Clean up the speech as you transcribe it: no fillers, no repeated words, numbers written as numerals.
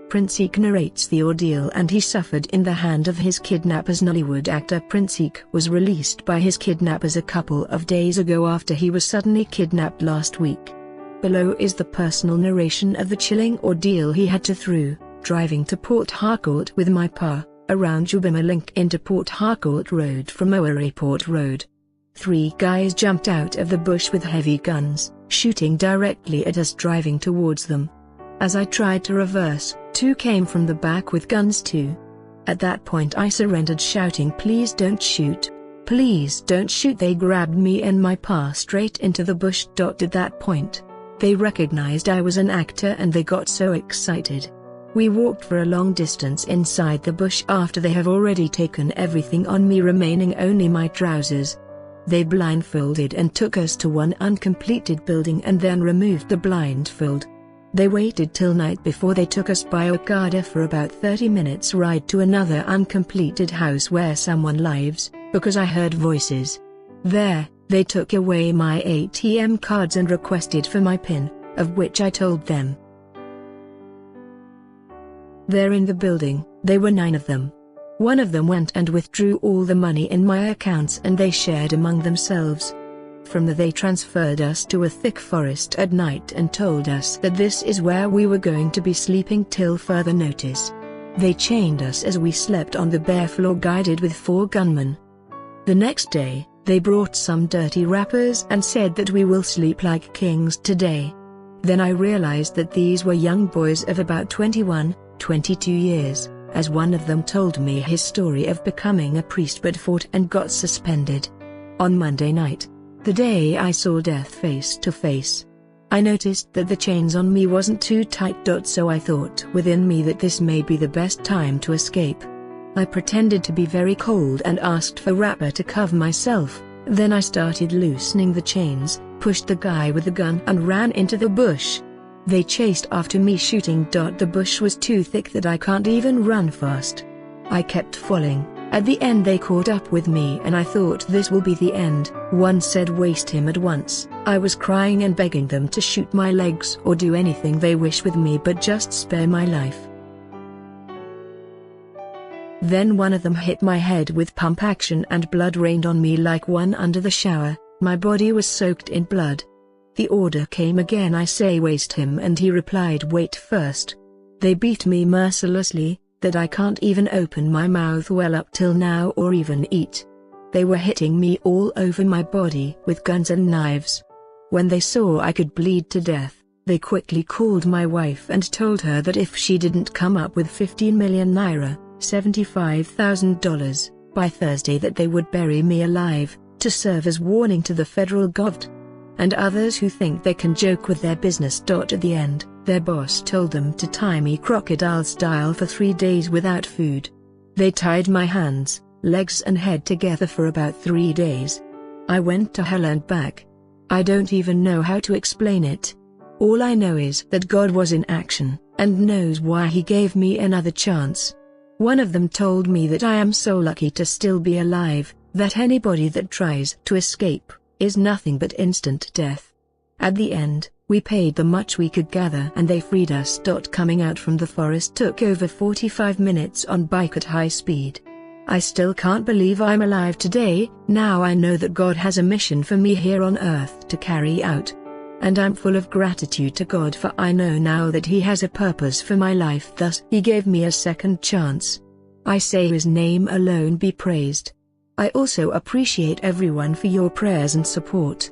Prince Eke narrates the ordeal, and he suffered in the hand of his kidnappers. Nollywood actor Prince Eke was released by his kidnappers a couple of days ago after he was suddenly kidnapped last week. Below is the personal narration of the chilling ordeal he had to through, driving to Port Harcourt with my pa, around Jubima Link into Port Harcourt Road from Ower Airport Road. 3 guys jumped out of the bush with heavy guns, shooting directly at us driving towards them. As I tried to reverse, 2 came from the back with guns too. At that point I surrendered, shouting, "Please don't shoot. Please don't shoot." They grabbed me and my pa straight into the bush. At that point, they recognized I was an actor and they got so excited. We walked for a long distance inside the bush after they have already taken everything on me, remaining only my trousers. They blindfolded and took us to one uncompleted building and then removed the blindfold. They waited till night before they took us by okada for about 30 minutes ride to another uncompleted house where someone lives, because I heard voices. There, they took away my ATM cards and requested for my PIN, of which I told them. There in the building, there were 9 of them. One of them went and withdrew all the money in my accounts and they shared among themselves. From there they transferred us to a thick forest at night and told us that this is where we were going to be sleeping till further notice. They chained us as we slept on the bare floor, guided with 4 gunmen. The next day, they brought some dirty wrappers and said that we will sleep like kings today. Then I realized that these were young boys of about 21, 22 years, as one of them told me his story of becoming a priest but fought and got suspended. On Monday night, the day I saw death face to face, I noticed that the chains on me wasn't too tight. So I thought within me that this may be the best time to escape. I pretended to be very cold and asked for wrapper to cover myself. Then I started loosening the chains, pushed the guy with the gun and ran into the bush. They chased after me shooting. The bush was too thick that I can't even run fast. I kept falling. At the end they caught up with me and I thought this will be the end. One said waste him at once. I was crying and begging them to shoot my legs or do anything they wish with me but just spare my life. Then one of them hit my head with pump action and blood rained on me like one under the shower. My body was soaked in blood. The order came again. I say waste him and he replied wait first. They beat me mercilessly, that I can't even open my mouth well up till now or even eat. They were hitting me all over my body with guns and knives. When they saw I could bleed to death, they quickly called my wife and told her that if she didn't come up with 15 million naira, $75,000, by Thursday that they would bury me alive, to serve as warning to the federal government. And others who think they can joke with their business. At the end, their boss told them to tie me crocodile style for 3 days without food. They tied my hands, legs and head together for about 3 days. I went to hell and back. I don't even know how to explain it. All I know is that God was in action, and knows why He gave me another chance. One of them told me that I am so lucky to still be alive, that anybody that tries to escape is nothing but instant death. At the end, we paid the much we could gather and they freed us. Coming out from the forest took over 45 minutes on bike at high speed. I still can't believe I'm alive today. Now I know that God has a mission for me here on earth to carry out. And I'm full of gratitude to God, for I know now that He has a purpose for my life, thus He gave me a second chance. I say His name alone be praised. I also appreciate everyone for your prayers and support.